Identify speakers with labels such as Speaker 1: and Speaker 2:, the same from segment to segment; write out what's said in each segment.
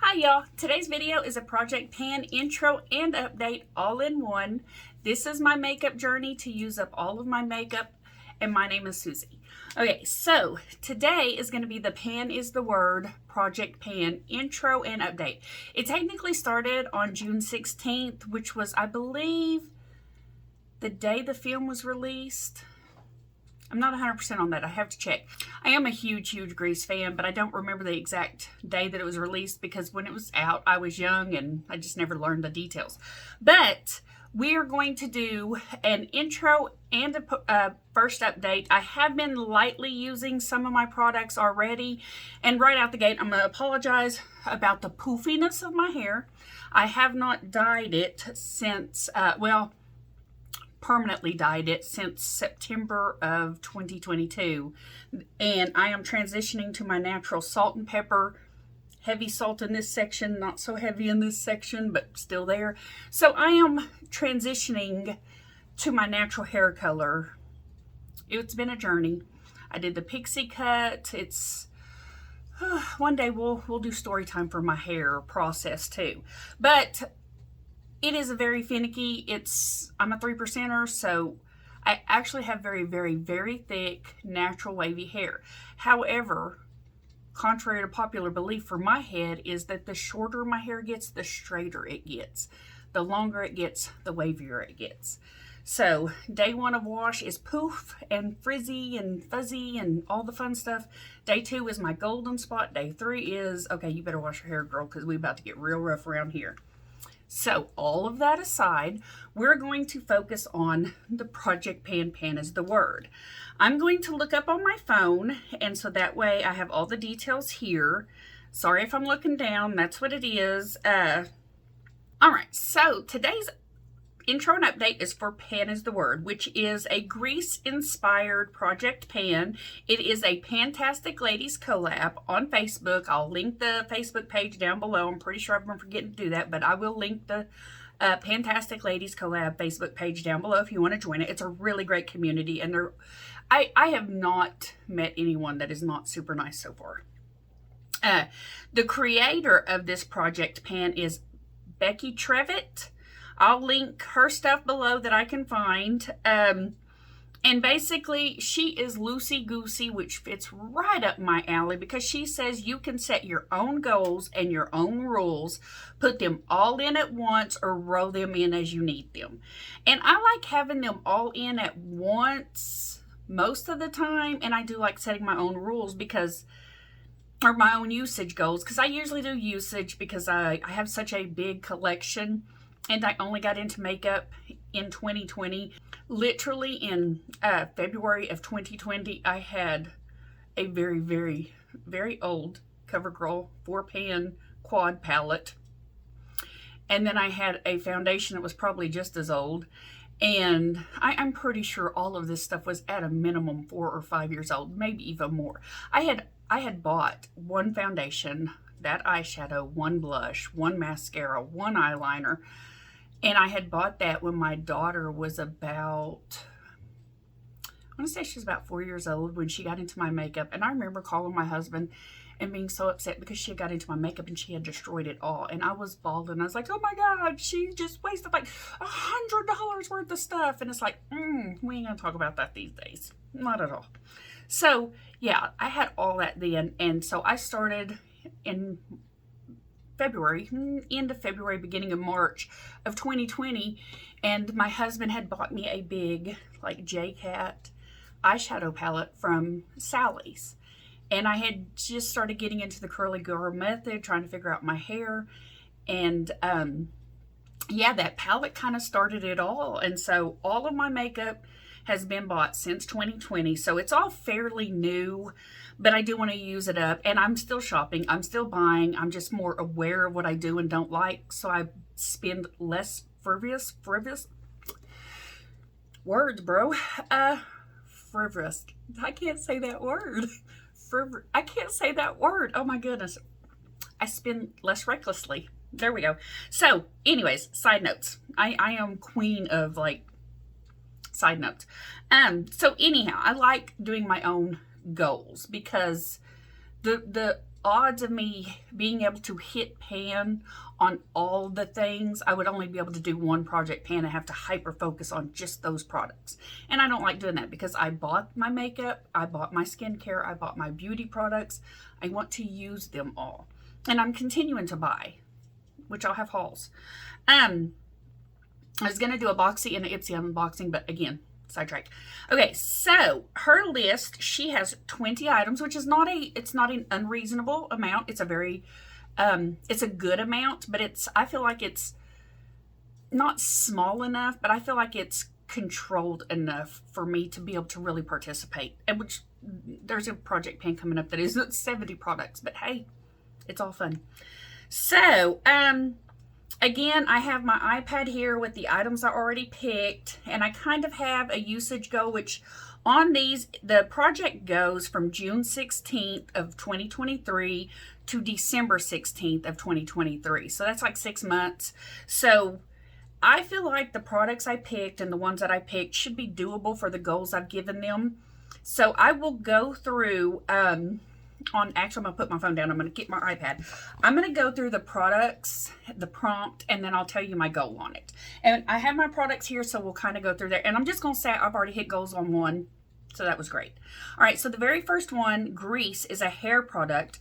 Speaker 1: Hi y'all, today's video is a project pan intro and update all in one. This is my makeup journey to use up all of my makeup, and my name is Susie. Okay, so today is going to be the Pan is the Word project pan intro and update. It technically started on June 16th, which was, I believe, the day the film was released. I'm not 100% on that. I have to check. I am a huge Grease fan, but I don't remember the exact day that it was released because when it was out, I was young and I just never learned the details. But we are going to do an intro and a first update. I have been lightly using some of my products already. And right out the gate, I'm going to apologize about the poofiness of my hair. I have not dyed it since, permanently dyed it since September of 2022, and I am transitioning to my natural salt and pepper. Heavy salt in this section, not so heavy in this section, but still there. So I am transitioning to my natural hair color. It's been a journey. I did the pixie cut. It's one day we'll do story time for my hair process too, but it is a very finicky. I'm a 3%er, so I actually have very thick, natural wavy hair. However, contrary to popular belief for my head is that the shorter my hair gets, the straighter it gets. The longer it gets, the wavier it gets. So day one of wash is poof and frizzy and fuzzy and all the fun stuff. Day two is my golden spot. Day three is, okay, you better wash your hair, girl, because we're about to get real rough around here. So all of that aside, we're going to focus on the project pan is the word. I'm going to look up on my phone, and so that way I have all the details here. Sorry if I'm looking down, that's what it is. All right, so today's intro and update is for Pan is the Word, which is a Grease-inspired project pan. It is a Pantastic Ladies collab on Facebook. I'll link the Facebook page down below. I'm pretty sure I've been forgetting to do that, but I will link the Pantastic Ladies collab Facebook page down below if you want to join it. It's a really great community, and I have not met anyone that is not super nice so far. The creator of this project pan is Becci Trevett. I'll link her stuff below that I can find. And basically, she is loosey-goosey, which fits right up my alley because she says you can set your own goals and your own rules, put them all in at once, or roll them in as you need them. And I like having them all in at once most of the time, and I do like setting my own rules or my own usage goals, because I usually do usage because I have such a big collection. And I only got into makeup in 2020. Literally in February of 2020, I had a very old CoverGirl 4-pan quad palette. And then I had a foundation that was probably just as old. And I'm pretty sure all of this stuff was at a minimum 4 or 5 years old, maybe even more. I had bought one foundation, that eyeshadow, one blush, one mascara, one eyeliner. And I had bought that when my daughter was about, I want to say she was about 4 years old when she got into my makeup. And I remember calling my husband and being so upset because she got into my makeup and she had destroyed it all. And I was bawling. I was like, oh my God, she just wasted like $100 worth of stuff. And it's like, we ain't going to talk about that these days. Not at all. So yeah, I had all that then. And so I started in February, end of February, beginning of March of 2020, and my husband had bought me a big, like, J-Cat eyeshadow palette from Sally's, and I had just started getting into the curly girl method, trying to figure out my hair, and yeah, that palette kind of started it all, and so all of my makeup has been bought since 2020, so it's all fairly new, but I do want to use it up, and I'm still shopping, I'm still buying, I'm just more aware of what I do and don't like, so I spend less frivolous words, bro, frivolous, I can't say that word, I can't say that word, oh my goodness, I spend less recklessly, there we go. So anyways, side notes, I am queen of, like, side notes. So anyhow, I like doing my own goals because the odds of me being able to hit pan on all the things, I would only be able to do one project pan and have to hyper focus on just those products. And I don't like doing that because I bought my makeup, I bought my skincare, I bought my beauty products. I want to use them all. And I'm continuing to buy, which I'll have hauls. I was going to do a Boxy and an Ipsy unboxing, but again, sidetrack. Okay, so her list, she has 20 items, which is it's not an unreasonable amount. It's a very, it's a good amount, but I feel like it's not small enough, but I feel like it's controlled enough for me to be able to really participate. And which there's a project pan coming up that is 70 products, but hey, it's all fun. So, again, I have my iPad here with the items I already picked, and I kind of have a usage goal, which on these, the project goes from June 16th of 2023 to December 16th of 2023. So that's like 6 months. So I feel like the products I picked and the ones that I picked should be doable for the goals I've given them. So I will go through, actually, I'm going to put my phone down. I'm going to get my iPad. I'm going to go through the products, the prompt, and then I'll tell you my goal on it. And I have my products here, so we'll kind of go through there. And I'm just going to say I've already hit goals on one, so that was great. All right, so the very first one, Grease, is a hair product.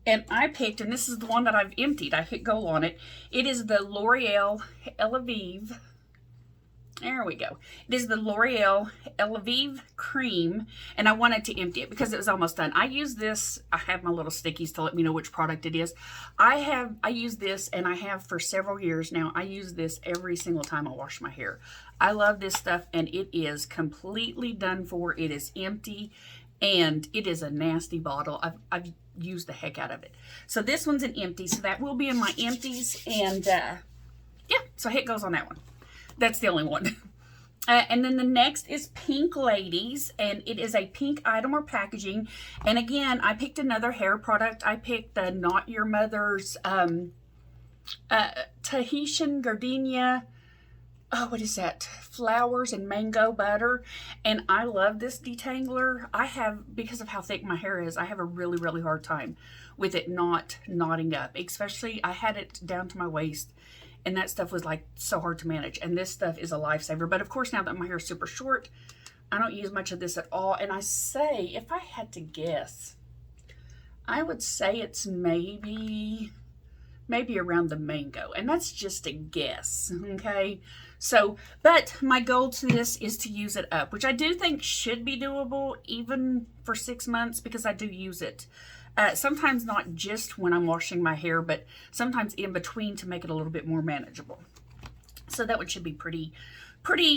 Speaker 1: And I picked, and this is the one that I've emptied. I hit goal on it. It is the L'Oreal Elvive. There we go. It is the L'Oreal Elvive Cream, and I wanted to empty it because it was almost done. I use this. I have my little stickies to let me know which product it is. I use this, and I have for several years now. I use this every single time I wash my hair. I love this stuff, and it is completely done for. It is empty, and it is a nasty bottle. I've used the heck out of it. So this one's an empty, so that will be in my empties, and yeah, so hit goes on that one. That's the only one. And then the next is Pink Ladies, and it is a pink item or packaging. And again, I picked another hair product. I picked the Not Your Mother's Tahitian Gardenia. Oh, what is that? Flowers and mango butter. And I love this detangler. Because of how thick my hair is, I have a really, really hard time with it not knotting up. Especially, I had it down to my waist. And that stuff was like so hard to manage. And this stuff is a lifesaver. But of course, now that my hair is super short, I don't use much of this at all. And I say, if I had to guess, I would say it's maybe around the mango. And that's just a guess, okay? So, but my goal to this is to use it up, which I do think should be doable even for 6 months because I do use it. Sometimes not just when I'm washing my hair, but sometimes in between to make it a little bit more manageable. So that one should be pretty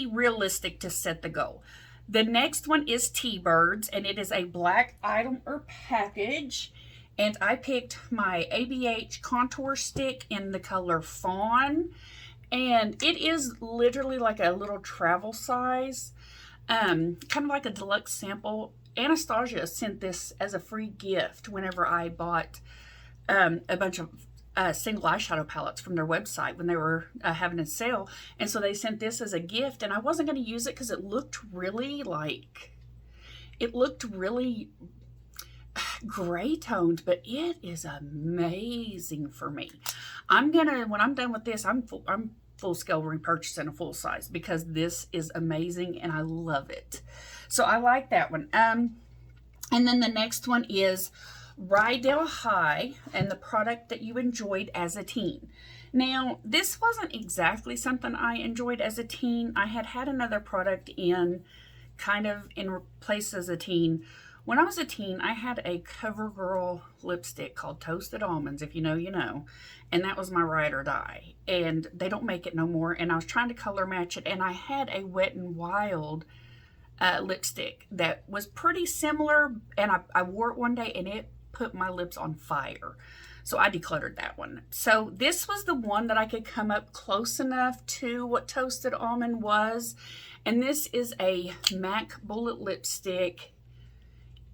Speaker 1: realistic to set the goal. The next one is T-Birds, and it is a black item or package. And I picked my ABH contour stick in the color Fawn. And it is literally like a little travel size, kind of like a deluxe sample. Anastasia sent this as a free gift whenever I bought a bunch of single eyeshadow palettes from their website when they were having a sale. And so they sent this as a gift, and I wasn't going to use it because it looked really gray toned, but it is amazing for me. When I'm done with this, I'm full scale repurchasing a full size because this is amazing and I love it. So I like that one. And then the next one is Rydell High and the product that you enjoyed as a teen. Now, this wasn't exactly something I enjoyed as a teen. I had another product in place as a teen. When I was a teen, I had a CoverGirl lipstick called Toasted Almonds, if you know, you know. And that was my ride or die. And they don't make it no more. And I was trying to color match it. And I had a Wet n Wild lipstick that was pretty similar. And I wore it one day and it put my lips on fire. So I decluttered that one. So this was the one that I could come up close enough to what Toasted Almond was. And this is a MAC Bullet lipstick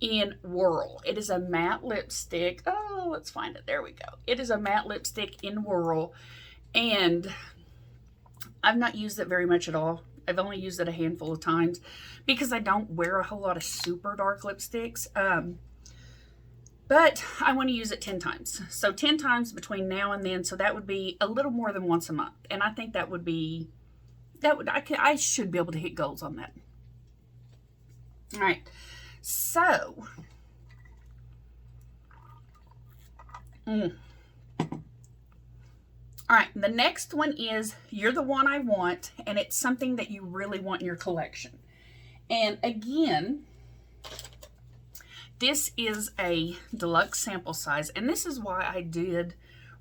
Speaker 1: in Whirl. It is a matte lipstick. Oh, let's find it. There we go. It is a matte lipstick in Whirl. And I've not used it very much at all. I've only used it a handful of times because I don't wear a whole lot of super dark lipsticks. but I want to use it 10 times. So 10 times between now and then. So that would be a little more than once a month. And I think that would be, I should be able to hit goals on that. All right. So, all right, the next one is You're the One I Want, and it's something that you really want in your collection. And again, this is a deluxe sample size, and this is why I did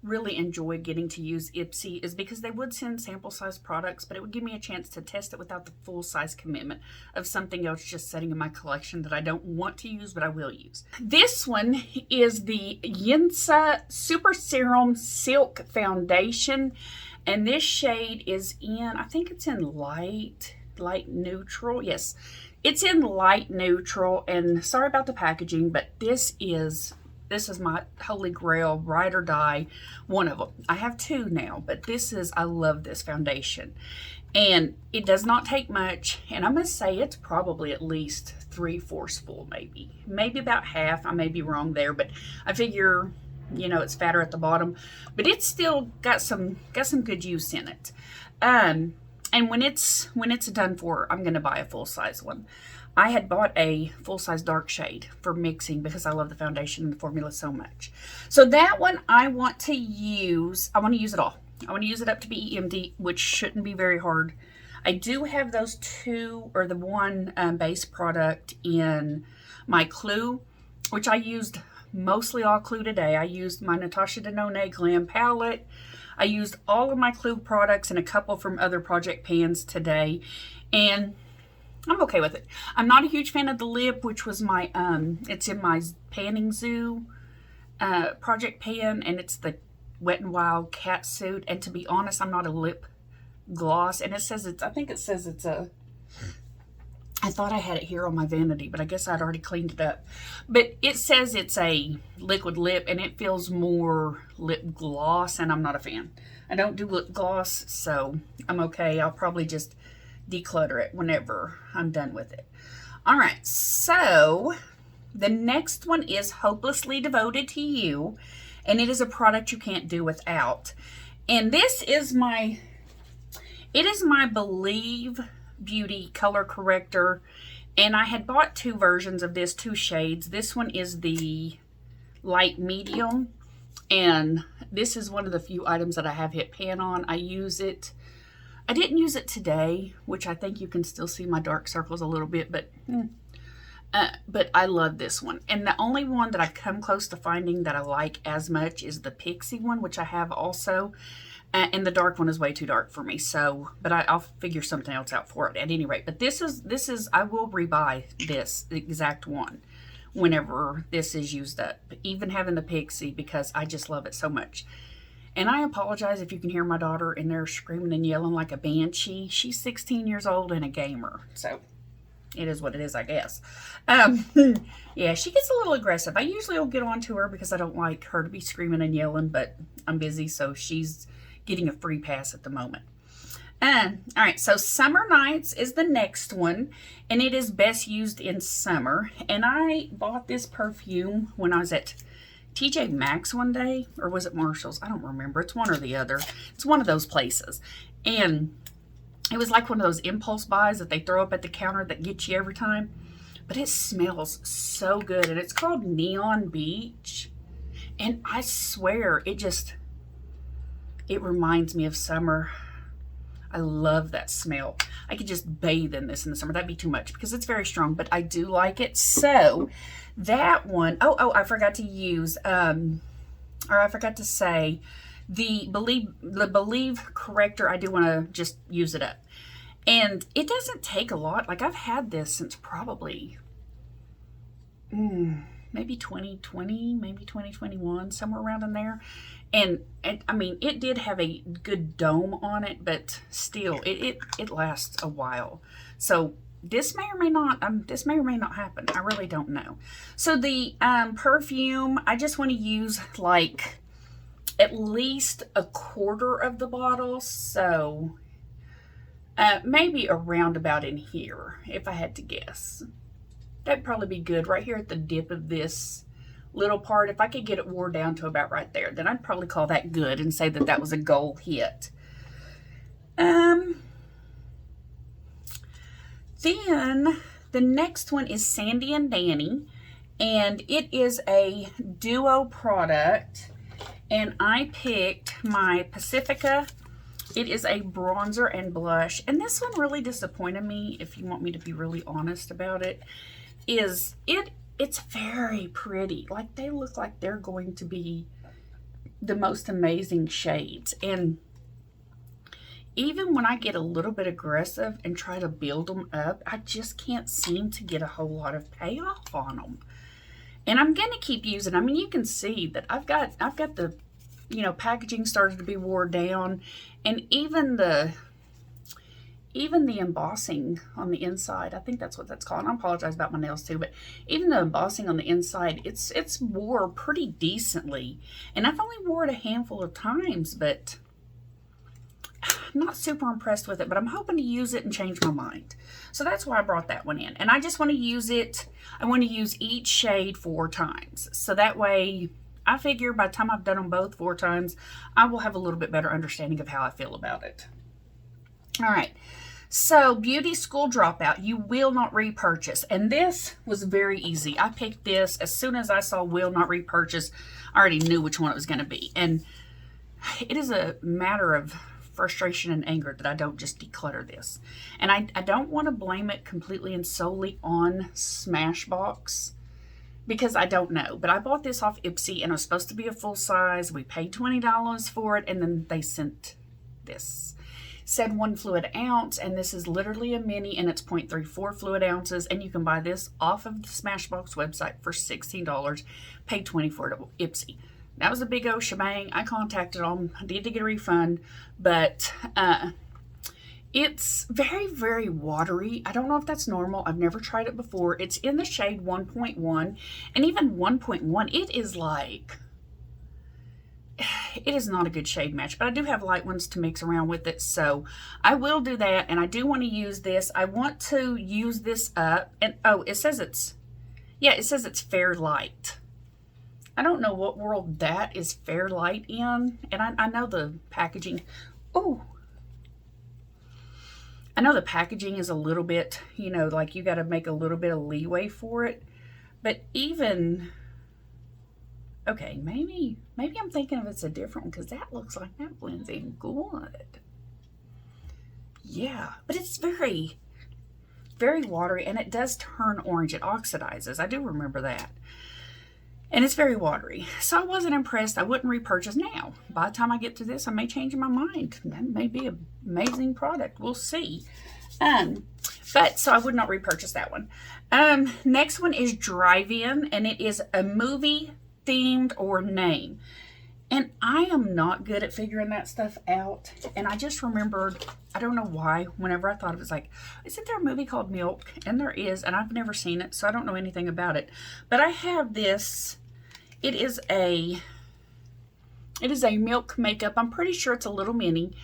Speaker 1: really enjoy getting to use Ipsy, is because they would send sample size products, but it would give me a chance to test it without the full size commitment of something else just sitting in my collection that I don't want to use, but I will use. This one is the Yinsa Super Serum Silk Foundation, and this shade is in, I think it's in light neutral. Yes, it's in light neutral, and sorry about the packaging, but this is my holy grail, ride or die, one of them. I have two now, but I love this foundation. And it does not take much, and I'm going to say it's probably at least 3/4 full, maybe about half. I may be wrong there, but I figure, you know, it's fatter at the bottom, but it's still got some good use in it. And when it's done for, I'm going to buy a full-size one. I had bought a full-size dark shade for mixing because I love the foundation and the formula so much. So that one I want to use it all. I want to use it up to be empty, which shouldn't be very hard. I do have those two, or the one base product in my Clue, which I used mostly all Clue today. I used my Natasha Denona Glam palette. I used all of my Clue products and a couple from other project pans today, and I'm okay with it. I'm not a huge fan of the lip, which was my, it's in my Panning Zoo project pan, and it's the Wet n Wild cat suit. And to be honest, I'm not a lip gloss, and I think it says it's a, I thought I had it here on my vanity, but I guess I'd already cleaned it up. But it says it's a liquid lip, and it feels more lip gloss, and I'm not a fan. I don't do lip gloss, so I'm okay. I'll probably just declutter it whenever I'm done with it. All right, so the next one is Hopelessly Devoted to You, and it is a product you can't do without. And this is my Believe Beauty color corrector, and I had bought two versions of this, two shades. This one is the light medium, and this is one of the few items that I have hit pan on. I use it. I didn't use it today, which I think you can still see my dark circles a little bit, but I love this one. And the only one that I've come close to finding that I like as much is the Pixie one, which I have also. And the dark one is way too dark for me. So, but I'll figure something else out for it at any rate. But this is, I will rebuy this exact one whenever this is used up. Even having the Pixie, because I just love it so much. And I apologize if you can hear my daughter in there screaming and yelling like a banshee. She's 16 years old and a gamer. So it is what it is, I guess. Yeah, she gets a little aggressive. I usually will get on to her because I don't like her to be screaming and yelling, but I'm busy, so she's getting a free pass at the moment. All right, so Summer Nights is the next one, and it is best used in summer. And I bought this perfume when I was at TJ Maxx one day, or was it Marshall's? I don't remember. It's one or the other. It's one of those places. And it was like one of those impulse buys that they throw up at the counter that get you every time. But it smells so good. And it's called Neon Beach. And I swear, it reminds me of summer. I love that smell. I could just bathe in this in the summer. That'd be too much because it's very strong, but I do like it. So that one, I forgot to use, or I forgot to say, the Believe corrector, I do want to just use it up. And it doesn't take a lot. Like, I've had this since probably, maybe 2020, maybe 2021, somewhere around in there. And I mean, it did have a good dome on it, but still, it lasts a while. So this may or may not happen. I really don't know. So the perfume, I just want to use like at least a quarter of the bottle. So maybe around about in here, if I had to guess. That'd probably be good right here at the dip of this little part, if I could get it wore down to about right there, then I'd probably call that good and say that that was a goal hit. Then the next one is Sandy and Danny, and it is a duo product, and I picked my Pacifica. It is a bronzer and blush, and this one really disappointed me, if you want me to be really honest about it. It's very pretty. Like, they look like they're going to be the most amazing shades, and even when I get a little bit aggressive and try to build them up, I just can't seem to get a whole lot of payoff on them. And I'm going to keep using. I mean, you can see that I've got the, you know, packaging started to be wore down, and even the embossing on the inside, I think that's what that's called. I apologize about my nails too, but even the embossing on the inside, it's wore pretty decently. And I've only wore it a handful of times, but I'm not super impressed with it, but I'm hoping to use it and change my mind. So that's why I brought that one in. And I just want to use it. I want to use each shade 4 times. So that way, I figure by the time I've done them both 4 times, I will have a little bit better understanding of how I feel about it. All right. So, Beauty School Dropout, you will not repurchase. And this was very easy. I picked this as soon as I saw will not repurchase. I already knew which one it was going to be. And it is a matter of frustration and anger that I don't just declutter this. And I don't want to blame it completely and solely on Smashbox, because I don't know. But I bought this off Ipsy, and it was supposed to be a full size. We paid $20 for it, and then they sent this. Said 1 fluid ounce, and this is literally a mini, and it's 0.34 fluid ounces, and you can buy this off of the Smashbox website for $16. Paid $20 for it at Ipsy. That was a big old shebang. I contacted them. I did get a refund, but it's very, very watery. I don't know if that's normal. I've never tried it before. It's in the shade 1.1, and even 1.1, it is like, it is not a good shade match, but I do have light ones to mix around with it, so I will do that, and I do want to use this. I want to use this up, and oh, it says it's Fair Light. I don't know what world that is Fair Light in, and I know the packaging, I know the packaging is a little bit, you know, like you got to make a little bit of leeway for it, but even, okay, maybe I'm thinking of it's a different one, because that looks like that blends in good. Yeah, but it's very, very watery, and it does turn orange. It oxidizes. I do remember that. And it's very watery. So I wasn't impressed. I wouldn't repurchase now. By the time I get to this, I may change my mind. That may be an amazing product. We'll see. But so I would not repurchase that one. Next one is Drive-In, and it is a movie themed or name. And I am not good at figuring that stuff out. And I just remembered, I don't know why, whenever I thought of it, was like, isn't there a movie called Milk? And there is, and I've never seen it, so I don't know anything about it. But I have this. It is a Milk makeup. I'm pretty sure it's a little mini.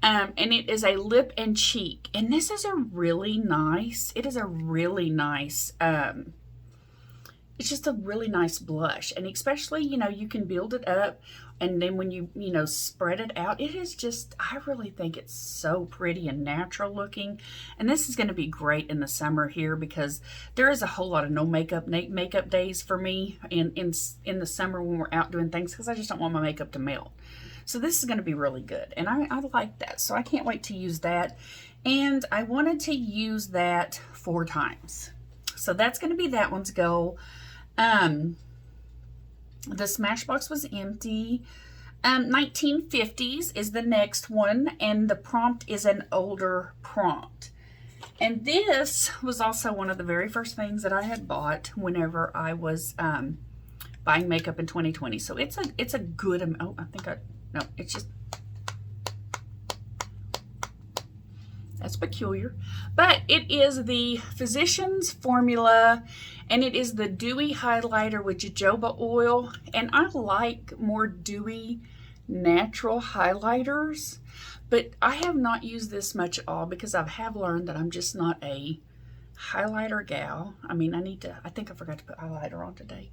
Speaker 1: And it is a lip and cheek. And this is a really nice, it is a really nice, it's just a really nice blush. And especially, you know, you can build it up, and then when you know, spread it out, it is just, I really think it's so pretty and natural looking. And this is going to be great in the summer here, because there is a whole lot of no makeup days for me in the summer when we're out doing things, because I just don't want my makeup to melt. So this is going to be really good, and I like that. So I can't wait to use that. And I wanted to use that 4 times. So that's going to be that one's goal. The Smashbox was empty. 1950s is the next one, and the prompt is an older prompt. And this was also one of the very first things that I had bought whenever I was buying makeup in 2020. So it's a good, oh, I think no, it's just, that's peculiar. But it is the Physicians Formula, and it is the Dewy Highlighter with jojoba oil. And I like more dewy, natural highlighters, but I have not used this much at all, because I have learned that I'm just not a highlighter gal. I mean, I think I forgot to put highlighter on today.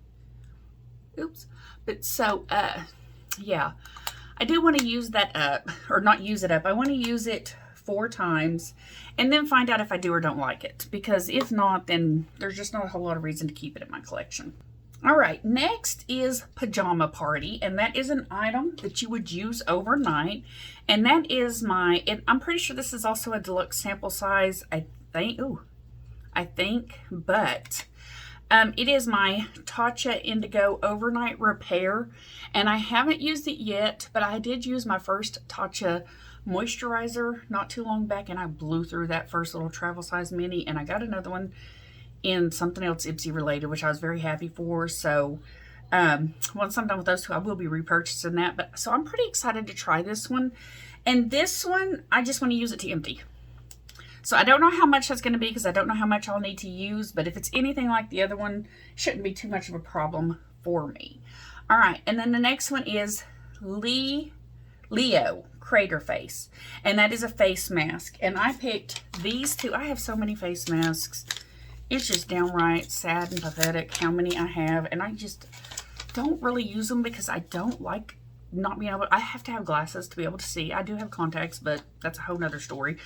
Speaker 1: Oops. But so, yeah, I do want to use that up, or not use it up. I want to use it 4 times and then find out if I do or don't like it. Because if not, then there's just not a whole lot of reason to keep it in my collection. All right, next is Pajama Party, and that is an item that you would use overnight. And that is I'm pretty sure this is also a deluxe sample size, I think, but it is my Tatcha Indigo Overnight Repair, and I haven't used it yet, but I did use my first Tatcha moisturizer not too long back, and I blew through that first little travel size mini, and I got another one in something else Ipsy related, which I was very happy for. So once I'm done with those 2, I will be repurchasing that. But so I'm pretty excited to try this one. And this one, I just want to use it to empty. So I don't know how much that's going to be, because I don't know how much I'll need to use. But if it's anything like the other one, it shouldn't be too much of a problem for me. All right, and then the next one is Leo Crater Face. And that is a face mask. And I picked these 2. I have so many face masks. It's just downright sad and pathetic how many I have. And I just don't really use them because I don't like not being able, I have to have glasses to be able to see. I do have contacts, but that's a whole nother story.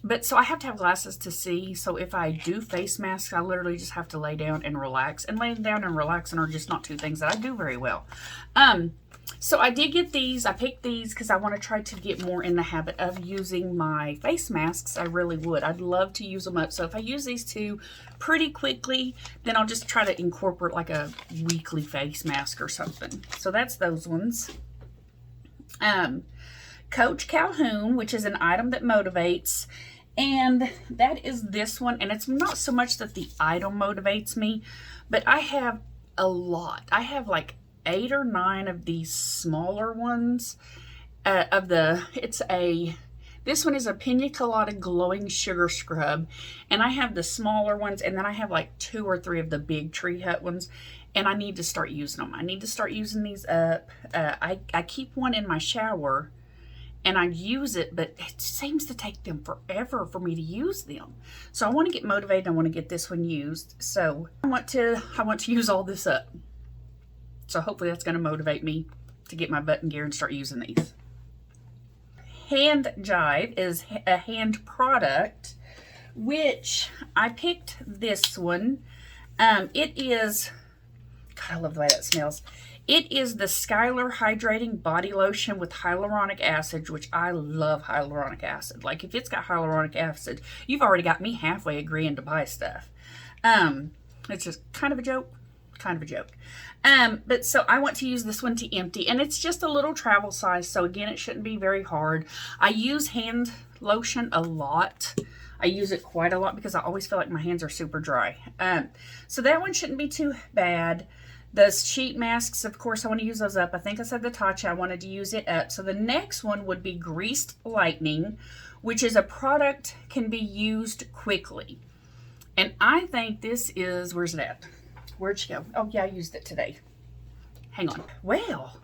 Speaker 1: But so I have to have glasses to see. So if I do face masks, I literally just have to lay down and relax. And laying down and relaxing are just not 2 things that I do very well. So I did get these. I picked these because I want to try to get more in the habit of using my face masks. I really would. I'd love to use them up. So if I use these 2 pretty quickly, then I'll just try to incorporate like a weekly face mask or something. So that's those ones. Coach Calhoun, which is an item that motivates. And that is this one. And it's not so much that the item motivates me, but I have a lot. I have like 8 or 9 of these smaller ones this one is a Pina Colada Glowing Sugar Scrub, and I have the smaller ones, and then I have like 2 or 3 of the big Tree Hut ones, and I need to start using them. I need to start using these up. I keep one in my shower, and I use it, but it seems to take them forever for me to use them. So I want to get motivated. I want to get this one used. So I want to use all this up. So hopefully that's going to motivate me to get my button gear and start using these. Hand Jive is a hand product, which I picked this one. It is, God, I love the way that smells. It is the Skylar Hydrating Body Lotion with hyaluronic acid, which I love hyaluronic acid. Like, if it's got hyaluronic acid, you've already got me halfway agreeing to buy stuff. It's just kind of a joke. But so I want to use this one to empty, and it's just a little travel size, so again, it shouldn't be very hard. I use hand lotion a lot. I use it quite a lot because I always feel like my hands are super dry. So that one shouldn't be too bad. The sheet masks, of course, I want to use those up. I think I said the Tatcha, I wanted to use it up. So the next one would be Greased Lightning, which is a product can be used quickly. And I think this is, where's it at? Where'd she go? Oh, yeah, I used it today. Hang on. Well,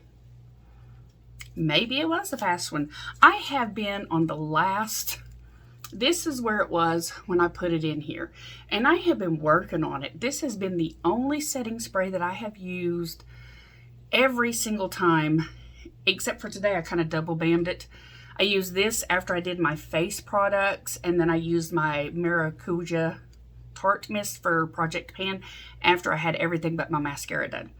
Speaker 1: maybe it was a fast one. I have been on the last, this is where it was when I put it in here. And I have been working on it. This has been the only setting spray that I have used every single time, except for today. I kind of double bammed it. I used this after I did my face products, and then I used my Maracuja Tarte Mist for Project Pan after I had everything but my mascara done.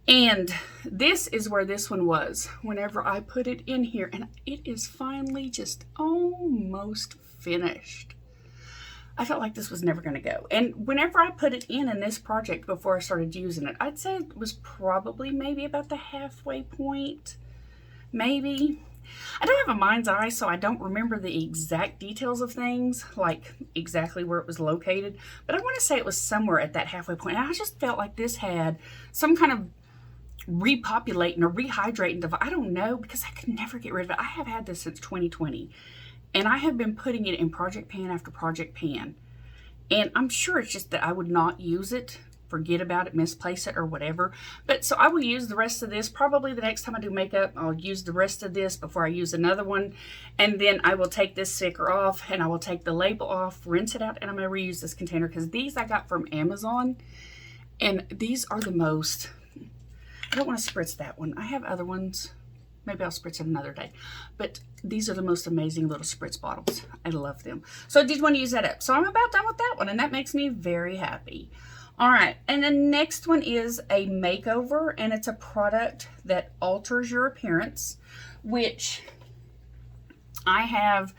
Speaker 1: And this is where this one was whenever I put it in here, and it is finally just almost finished. I felt like this was never going to go. And whenever I put it in this project before I started using it, I'd say it was probably maybe about the halfway point, maybe. I don't have a mind's eye, so I don't remember the exact details of things, like exactly where it was located. But I want to say it was somewhere at that halfway point. And I just felt like this had some kind of repopulating or rehydrating device. I don't know, because I could never get rid of it. I have had this since 2020. And I have been putting it in Project Pan after Project Pan. And I'm sure it's just that I would not use it, forget about it, misplace it, or whatever. But so I will use the rest of this. Probably the next time I do makeup, I'll use the rest of this before I use another one. And then I will take this sticker off, and I will take the label off, rinse it out, and I'm going to reuse this container, because these I got from Amazon. And these are the most, I don't want to spritz that one. I have other ones. Maybe I'll spritz it another day. But these are the most amazing little spritz bottles. I love them. So I did want to use that up. So I'm about done with that one, and that makes me very happy. All right, and the next one is a makeover, and it's a product that alters your appearance, which I have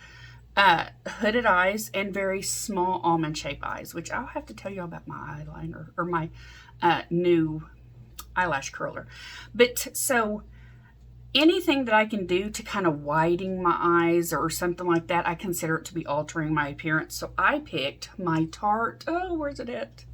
Speaker 1: hooded eyes and very small almond shape eyes, which I'll have to tell you about my eyeliner, or my new eyelash curler. But so anything that I can do to kind of widen my eyes or something like that, I consider it to be altering my appearance. So I picked my Tarte, oh, where's it at?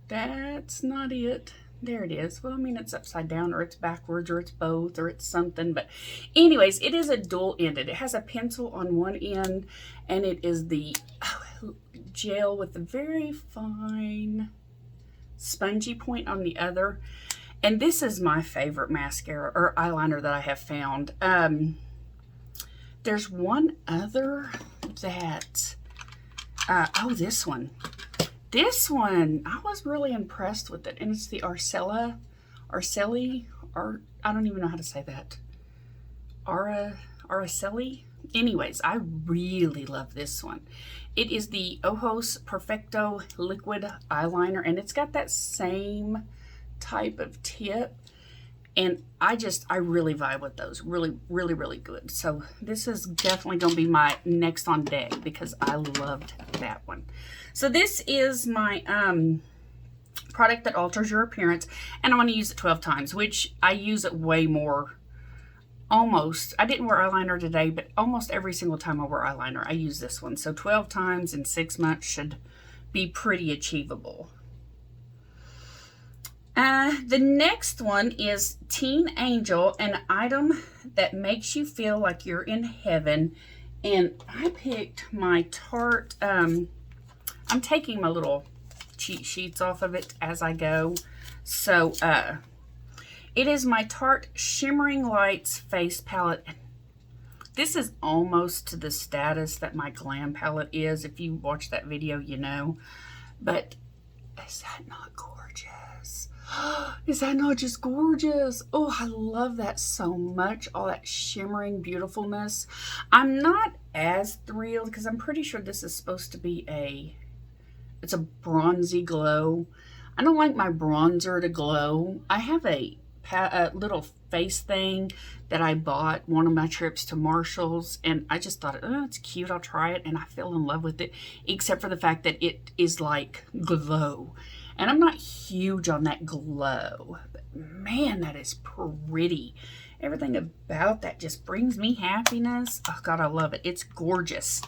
Speaker 1: That's not it. There it is. Well, I mean, it's upside down, or it's backwards, or it's both, or it's something. But anyways, it is a dual-ended. It has a pencil on one end, and it is the gel with a very fine spongy point on the other. And this is my favorite mascara or eyeliner that I have found. There's one other that, oh, this one. This one, I was really impressed with it. And it's the Arcelli, or I don't even know how to say that. Arcelli? Anyways, I really love this one. It is the Ojos Perfecto Liquid Eyeliner, and it's got that same type of tip. And I really vibe with those. Really, really, really good. So this is definitely going to be my next on deck because I loved that one. So this is my product that alters your appearance. And I'm going to use it 12 times, which I use it way more. Almost. I didn't wear eyeliner today, but almost every single time I wear eyeliner, I use this one. So 12 times in 6 months should be pretty achievable. The next one is Teen Angel, an item that makes you feel like you're in heaven. And I picked my Tarte, I'm taking my little cheat sheets off of it as I go. So, it is my Tarte Shimmering Lights Face Palette. This is almost to the status that my Glam palette is. If you watch that video, you know. But is that not gorgeous? Is that not just gorgeous? Oh, I love that so much. All that shimmering beautifulness. I'm not as thrilled because I'm pretty sure this is supposed to be it's a bronzy glow. I don't like my bronzer to glow. I have a little face thing that I bought one of my trips to Marshall's, and I just thought, oh, it's cute, I'll try it, and I fell in love with it, except for the fact that it is like glow. And I'm not huge on that glow, but man, that is pretty. Everything about that just brings me happiness. Oh God, I love it. It's gorgeous.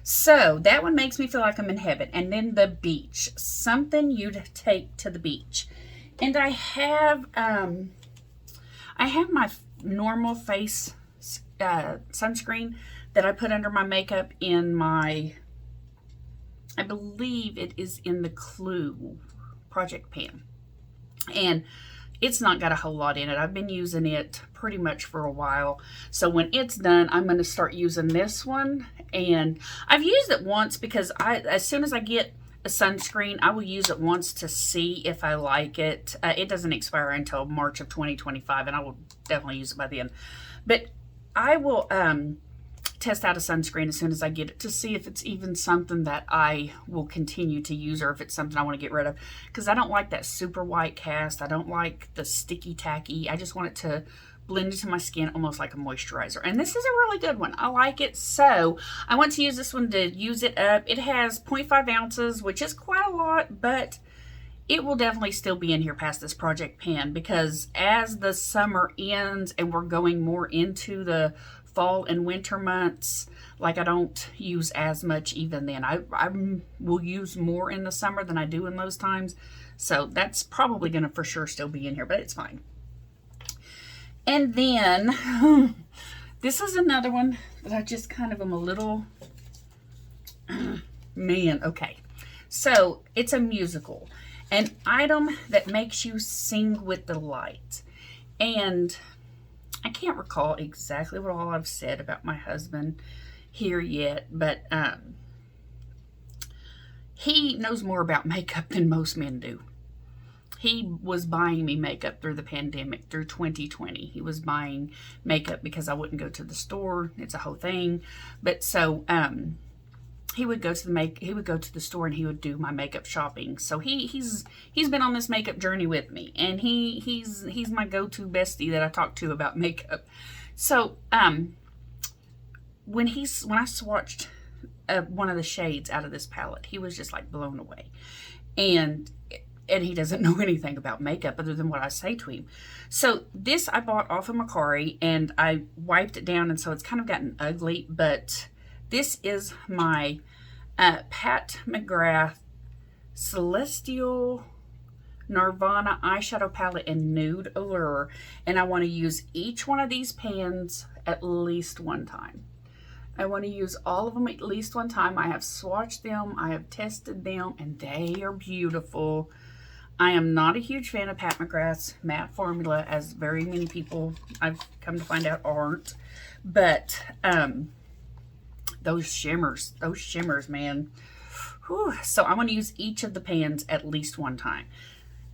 Speaker 1: So that one makes me feel like I'm in heaven. And then the beach, something you'd take to the beach. And I have my normal face sunscreen that I put under my makeup in my, I believe it is in the Clue project pan. And it's not got a whole lot in it. I've been using it pretty much for a while. So when it's done, I'm going to start using this one. And I've used it once because as soon as I get a sunscreen, I will use it once to see if I like it. It doesn't expire until March of 2025, and I will definitely use it by then. But I will test out a sunscreen as soon as I get it to see if it's even something that I will continue to use, or if it's something I want to get rid of. Because I don't like that super white cast. I don't like the sticky tacky. I just want it to blend into my skin almost like a moisturizer. And this is a really good one. I like it. So I want to use this one to use it up. It has 0.5 ounces, which is quite a lot, but it will definitely still be in here past this project pan, because as the summer ends and we're going more into the fall and winter months, like I don't use as much even then. I will use more in the summer than I do in those times. So that's probably going to for sure still be in here, but it's fine. And then this is another one that I just kind of am a little, man, okay. So it's a musical, an item that makes you sing with delight. And I can't recall exactly what all I've said about my husband here yet, but he knows more about makeup than most men do. he was buying me makeup through the pandemic, through 2020. He was buying makeup because I wouldn't go to the store. It's a whole thing. But so he would go to the store and he would do my makeup shopping. So he's been on this makeup journey with me, and he's my go-to bestie that I talk to about makeup. So when I swatched one of the shades out of this palette, he was just like blown away. And he doesn't know anything about makeup other than what I say to him. So this I bought off of Macari, and I wiped it down, and so it's kind of gotten ugly. But this is my Pat McGrath Celestial Nirvana eyeshadow palette in Nude Allure, and I want to use each one of these pans at least one time. I want to use all of them at least one time. I have swatched them, I have tested them, and they are beautiful. I am not a huge fan of Pat McGrath's matte formula, as very many people I've come to find out aren't. But those shimmers, man. Whew. So I want to use each of the pans at least one time.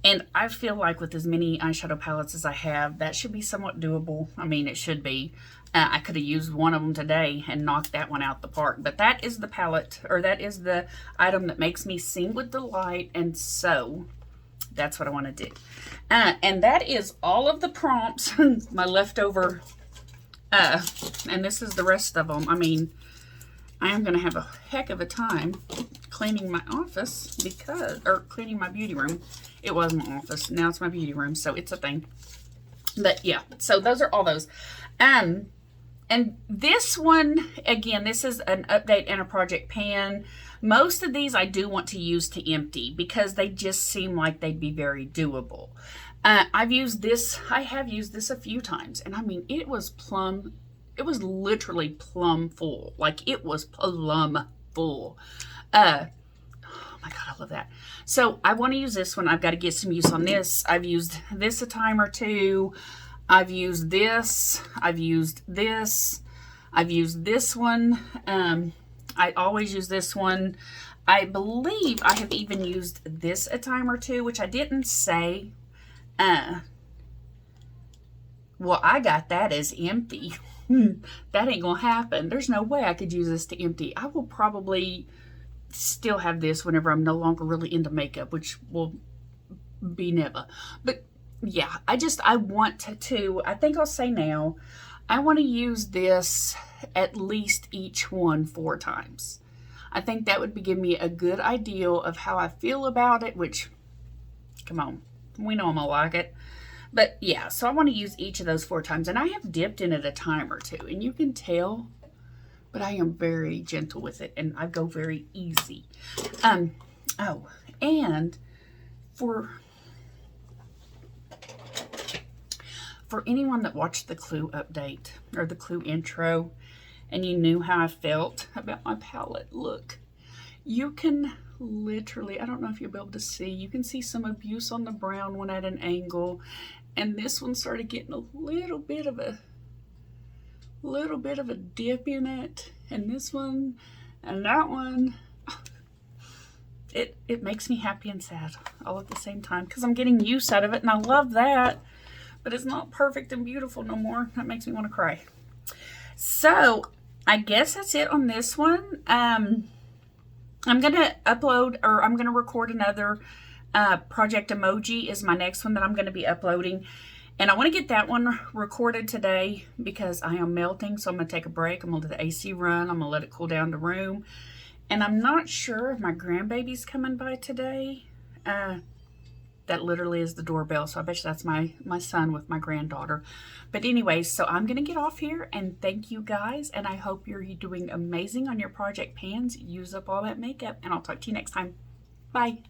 Speaker 1: And I feel like with as many eyeshadow palettes as I have, that should be somewhat doable. I mean, it should be. I could have used one of them today and knocked that one out the park. But that is the palette, or that is the item that makes me sing with delight. And so that's what I want to do. And that is all of the prompts, my leftover, and this is the rest of them. I mean, I am going to have a heck of a time cleaning my office or cleaning my beauty room. It was my office. Now it's my beauty room, so it's a thing. But yeah, so those are all those. And this one, again, this is an update and a project pan. Most of these I do want to use to empty because they just seem like they'd be very doable. I have used this a few times, and I mean, it was literally plumb full. Like, it was plumb full. Oh my God, I love that. So I want to use this one. I've got to get some use on this. I've used this a time or two. I've used this. I've used this. I've used this one. I always use this one. I believe I have even used this a time or two, which I didn't say. Well, I got that as empty. That ain't gonna happen. There's no way I could use this to empty. I will probably still have this whenever I'm no longer really into makeup, which will be never. But yeah, I want to, I think I'll say now, I want to use this at least each one 4 times. I think that would give me a good idea of how I feel about it, which, come on, we know I'm gonna like it. But yeah, so I want to use each of those 4 times, and I have dipped in it a time or two, and you can tell, but I am very gentle with it, and I go very easy. Oh, and for anyone that watched the Clue update, or the Clue intro, and you knew how I felt about my palette, look, you can literally, I don't know if you'll be able to see, you can see some abuse on the brown one at an angle, and this one started getting a little bit of a dip in it, and this one, and that one. It makes me happy and sad all at the same time, because I'm getting use out of it, and I love that. But it's not perfect and beautiful no more. That makes me want to cry. So I guess that's it on this one. I'm going to upload, or I'm going to record another Project Emoji is my next one that I'm going to be uploading. And I want to get that one recorded today because I am melting. So I'm going to take a break. I'm going to let the AC run. I'm going to let it cool down the room. And I'm not sure if my grandbaby's coming by today. That literally is the doorbell, so I bet you that's my son with my granddaughter. But anyways, so I'm going to get off here, and thank you guys, and I hope you're doing amazing on your project pans. Use up all that makeup, and I'll talk to you next time. Bye.